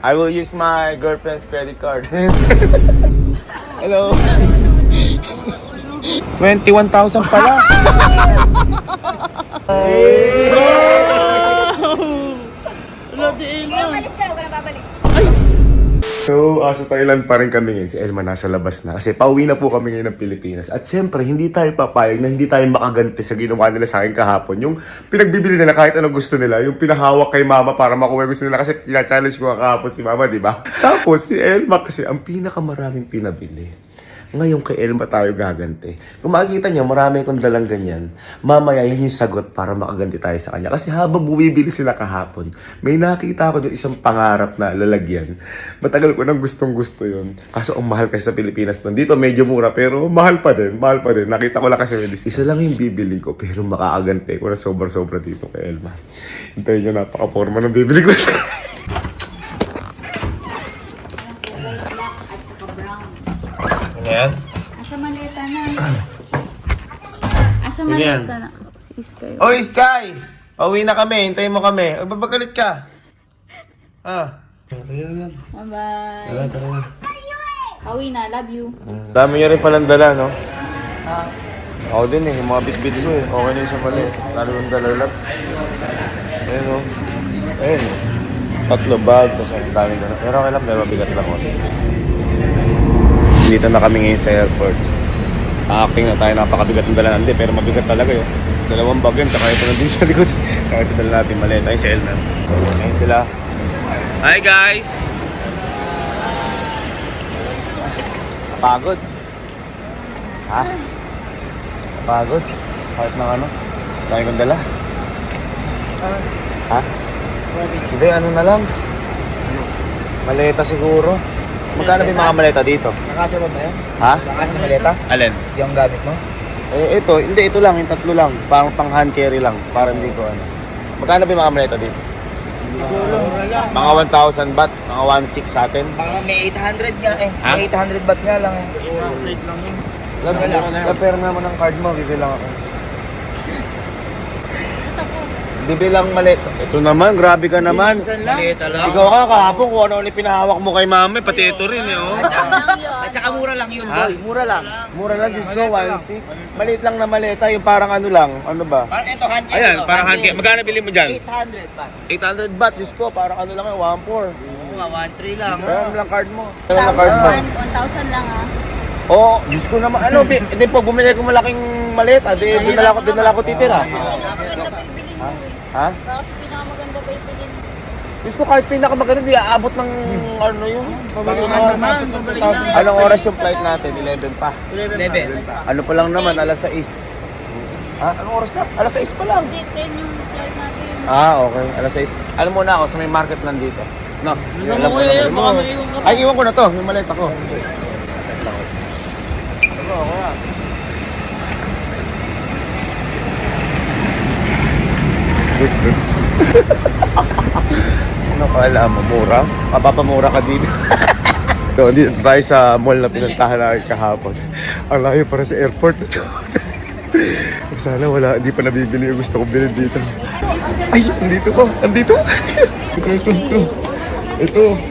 I will use my girlfriend's credit card. Hello. 21,000 pala. Kaya umalis ka, huwag ka na babalik. So, sa Thailand pa rin kami ngayon. Si Elma nasa labas na. Kasi pauwi na po kami ngayon ng Pilipinas. At syempre, hindi tayo papayag na hindi tayo makaganti sa ginawa nila sa akin kahapon. Yung pinagbibili nila kahit ano gusto nila. Yung pinahawak kay mama para makuha gusto nila. Kasi kina-challenge ko kahapon si mama, di ba? Tapos si Elma kasi ang pinakamaraming pinabili. Ngayon kay Elma tayo gaganti. Kung makikita niyo, marami akong dalang ganyan. Mamaya yun yung sagot para makaganti tayo sa kanya. Kasi habang bumibili sila kahapon, may nakita ako yung isang pangarap na lalagyan. Matagal ko nang gustong gusto yun. Kaso ang mahal kasi sa Pilipinas nun. Dito medyo mura pero mahal pa din. Mahal pa din. Nakita ko lang kasi isa lang yung bibili ko pero makakaganti ko na sobra-sobra dito kay Elma. Hintayin nyo, napaka-forma ng bibili ko. Ayan. Asa maleta na. Asa Ano yan? maleta na. Sky. Oy, Sky! Pauwi na kami. Hintayin mo kami. Ay, babagalit ka. Ayan. Bye-bye. Tara. Pauwi na, love you. Dami niya rin palang dala, no? Ako din eh, yung mga bit-bit ko eh. Okay na yung sa mali. Lalo yung dalalap. Ayun o. Ayun o. 3 bag, tapos ang dami dala. Pero okay lang, pero mabigat lang ako. Dito na kami ngayon sa airport. Acting na tayo, napakabigat ng dala. Hindi, pero mabigat talaga yun. 2 bag yun, tsaka ito na din sa likod. Tsaka ito dala natin mali. Tayo sa Elman. Ayun sila. Hi guys! Pagod. Ha? Pagod? Kahit ng ano? Dahil kong dala? Ha? Hindi, ano na lang? Maleta siguro. Magkano ba yung mga maleta dito? Nakasya ba ba yan? Ha? Nakasya sa maleta? Alin? Yung gamit mo? Eh, ito lang, yung 3 lang. Parang pang hand carry lang. Parang hindi ko ano. Magkano ba yung mga maleta dito? Mga 1,000 baht, mga 1,600 sa atin. Baka may 800 nga eh. Ha? May 800 baht nga lang eh. Lapera naman ng card mo, bibilang ako. Ito po. Bibilang maleta. Ito naman, grabe ka naman. Maleta lang. Ikaw ka kahapon kung ano ni pinahawak mo kay mami, pati ito rin eh, oh. Lang yun. At saka mura lang yun, Ha? boy. Mura lang. Mura lang, Diyos ko, 1,600. Maliit lang na maleta, yung parang ano lang, ano ba? Parang ito, hand carry. Ayan, parang hand carry. Magkano bili mo dyan? 800 baht. 800 baht, Diyos ko, parang ano lang yun, 1,400. Oo nga, 1,300 lang. Pero ano lang card mo? Pero lang card mo? 1,000 lang ah. Oo, Diyos ko naman, ano, hindi po, bumili ko malaking maleta, dinala ko titira. Kasi pinakamaganda pa yung bilhin mo eh. Ha? Kasi pinakamaganda pa yung bilhin mo. Diyos ko, kahit pinakamaganda, di aabot ng ano yun. Babalik. Anong oras yung flight natin? 11 pa. 11. Ano pa lang naman, alas 6. Ha? Anong oras na? Alas 6 pa lang. Hindi, 10 yung flight natin. Okay. Alas 6. Alam mo na ako, sa may market lang dito. No? Alam ko na yun, baka maiwan ka pa. Ay, iwan ko na to. Yung maleta ko. Ako na. Ano kala mo? Mura? Mapapamura ka dito. So, dito tayo sa mall na pinuntahan natin kahapon. Ang layo para sa airport na to. Sana wala, hindi pa nabibili yung gusto kong bilhin dito. Ay, andito ko! Andito! Ito!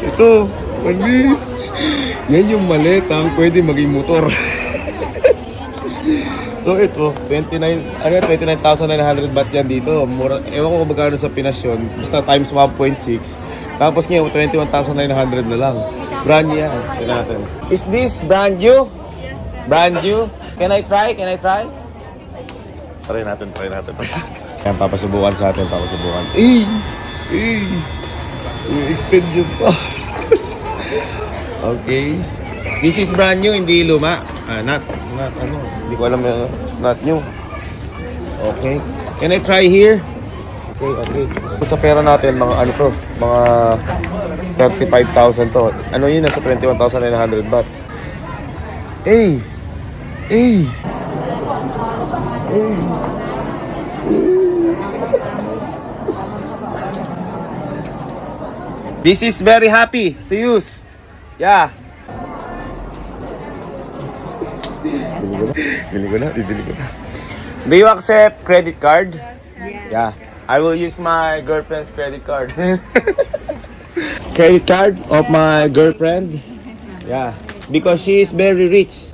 Ito! Manis! Yan yung maleta ang pwede maging motor. So ito, 29,900 baht yan dito. Mura, ewan ko kung magkano sa Pinas yun. Basta times 1.6. Tapos ngayon, 21,900 na lang. Brand new yan. Tignan natin. Is this brand new? Brand new? Can I try? Try natin. Yan, papasubukan sa atin, extend yun pa. Okay. This is brand new, hindi luma. Not hindi ko alam, not new. Okay. Can I try here? Okay. Sa pera natin, mga ano to, mga 35,000 to. Ano yun, nasa 21,900 baht. Hey! This is very happy to use. Yeah. Bibili ko na. Do you accept credit card? Yeah. I will use my girlfriend's credit card. Credit card of my girlfriend. Yeah, because she is very rich.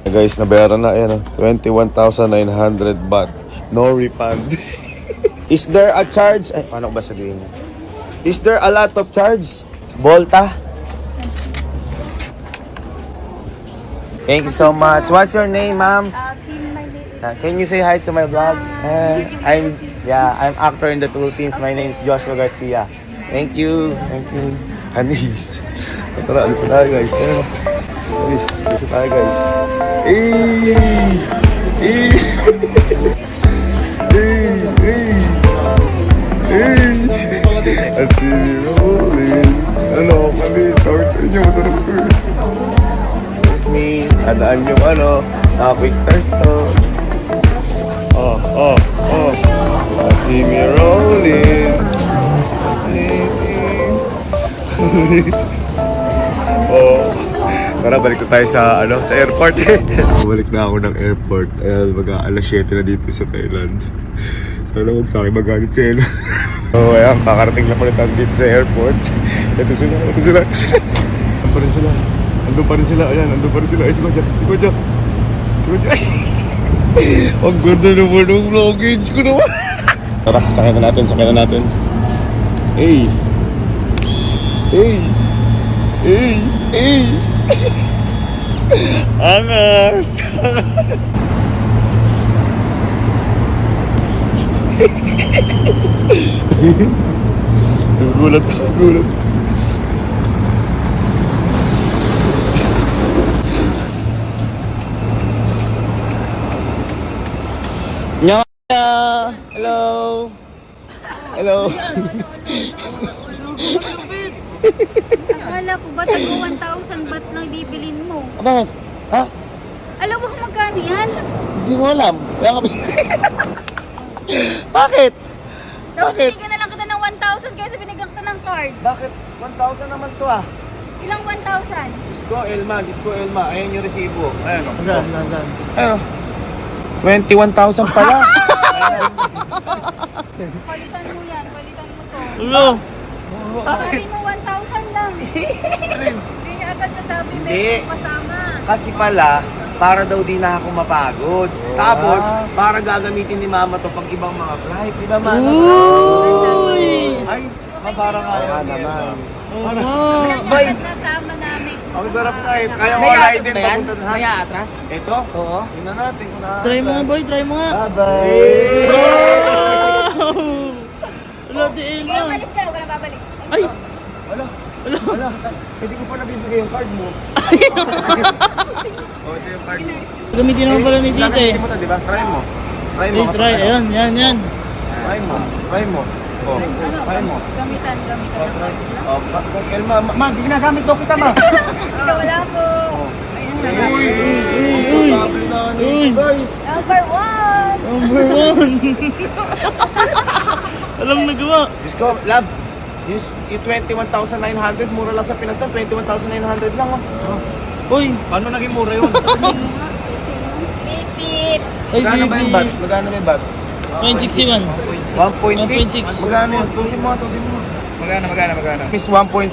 Guys, nabayaran na. Ayan, 21,900 baht. No refund. Is there a charge? Ay, paano ko ba sabihin? Is there a lot of charge? Volta? Thank you so much. What's your name, ma'am? Can you say hi to my vlog? I'm actor in the Philippines. My name is Joshua Garcia. Thank you. Anis. Tara, alis na tayo, guys. Alis na tayo, guys. Asili rolling. Ano, kami, tawag sa inyo, masarap to eh. It's me, adaan yung quick thirst to. See me rolling. Tara, balik na tayo sa airport. Balik na ako ng airport. Mag-aalas 7 na dito sa Thailand. Sana huwag sa akin magalit si Ella. So, ayan, kakarating lang ulit dito sa airport. Ito sila. Andun pa rin sila. Ayan, andun pa rin sila. Ay, si Kodja. Ang ganda naman ng luggage ko naman. Tara, sakay na natin. Hey. Angas. Gulat. Hello. Akala ko ba tago 1,000 baht lang bibilin mo? Bakit? Ha? Alam mo kung magkano yan? Hindi ko alam. Kaya kami... Bakit? Dapat binigyan na lang kita ng 1,000 kaysa binigyan kita ng card. Bakit? 1,000 naman to ah. Ilang 1,000? Disco Elma. Ayan yung resibo. Ayan o. Hanggang. Ayan o. 21,000 pala. Palitan mo yan. Palitan mo to. Ulo. Sabi mo 1,000 lang. Hindi niya agad nasabi may kasama. Kasi pala, para daw di na ako mapagod. Tapos, para gagamitin ni mama to pag ibang mga flight. Di ba, mama? Uy! Ay, para kaya naman. Kaya agad nasama namin. Ang sarap na eh. Kaya ko May wala atras din na yan? papuntan ha. May atras? Ito? Oo. Tingnan natin kung na. Try mo nga, boy. Try mo nga. Bye-bye. Wala, diin Kaya lang. malis ka na, huwag ka na babalik. Ay! Wala. Hindi ko pa nabibigay yung card mo. Oh, ito yung card mo. Gamitin naman pala ni tita eh. Gamitin mo to, di ba? Try mo. Ay, try. Ayan. Try mo. Oh, try mo. Gamitan. Oh, Elma, ma, ginagamit daw kita, ma. Ikaw wala po. Ayun sa Uy! Uy! Sabi na nito, guys. Number 1. Number 1. Alam nagawa. Diyos ko, love. Yung 21,900, mura lang sa Pinas na, 21,900 lang, oh. Uy! Paano naging mura yun? Pipip. Ay, Magkano ba yung bag? baby. Magkano ba yung bag? 0.61. 1.6? Magkano yun? Tusin mo. Magana. Miss 1.6.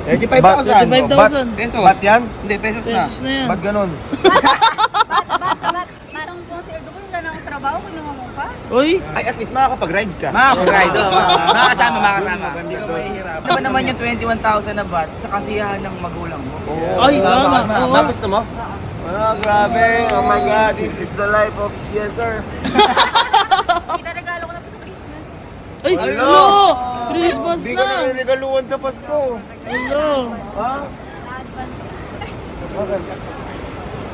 35,000. Pesos. Ba't yan? Hindi, pesos Pesos na yan. Ba't ganun? Ba't? Itong concierge ko yung gano'n ang trabaho, kinuha mo pa? Uy! Ay, at least makakapag-ride ka. Makakapag-ride, oo. Makakasama. Hindi ka mahihirap. Ano ba naman yung 21,000 na baht sa kasiyahan ng magulang mo? Ay, tama. Oo. Gusto mo? Grabe. Oh my God, this is the life of... Yes, sir. Kita regalo ko na po sa Christmas. Ay! Hello! Hello! Christmas Hindi ka na! nanigaluhan sa Pasko. Hello! Ha? Na-advance. Okay.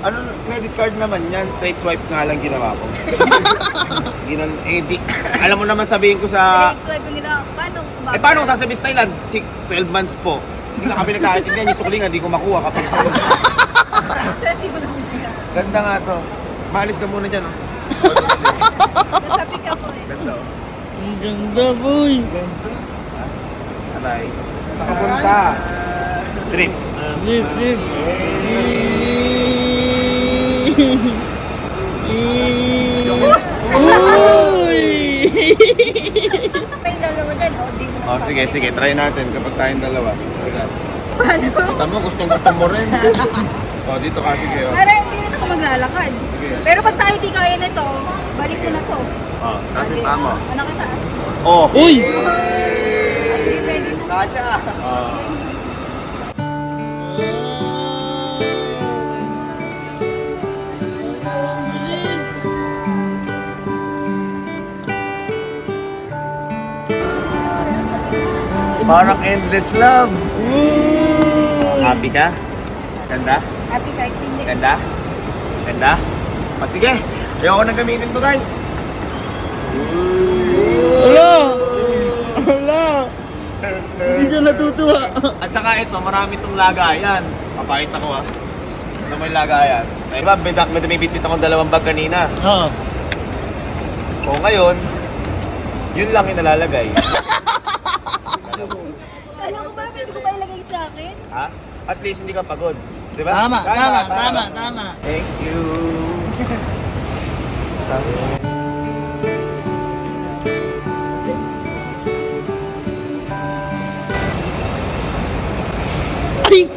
Ano, credit card naman yan, straight swipe nga lang ginawa ko. Alam mo naman sabihin ko sa... Direct swipe yung ginawa. Paano? Paano ko sasabihin sa Thailand? 12 months po. Hindi na kami nagkakaintindihan, yung sukli nga, hindi ko makuha kapag... Pwede mo lang ginawa. Ganda nga to. Maalis ka muna dyan, oh. Nasabi ka po eh. Ganda, oh. Ang ganda, boy! Aray. Saan ka punta? Trip. Lip! Uy! Pa yung dalawa dyan, o di mo na Oh, sige, sige. Try natin kapag tayong dalawa. Paano? Tama, gustong-gusto mo rin. Oh, dito ka, sige. Oh. Para hindi na ako maglalakad. Sige. Pero pag tayo di kaya nito, balik ko na to. Oh, taas yung paa mo. Ano ka taas? Oh! Uy! Ah, sige, pwede na. Kasha. Oh. Parang endless love. Happy ka? Ganda? Happy kahit hindi. Ganda? Ganda? O sige, ayoko nang gamitin to guys. Wala! Wala! Hindi siya natutuwa. At saka ito, marami itong lagayan. Papakita ko ha. Ito mo yung lagayan. Diba, may bitbit akong 2 bag kanina. Oo. O ngayon, yun lang yung nalalagay. Alam ko ba, pwede ko ba ilagay sa akin? Ha? At least hindi ka pagod. Diba? Tama, tama. Thank you. Ay!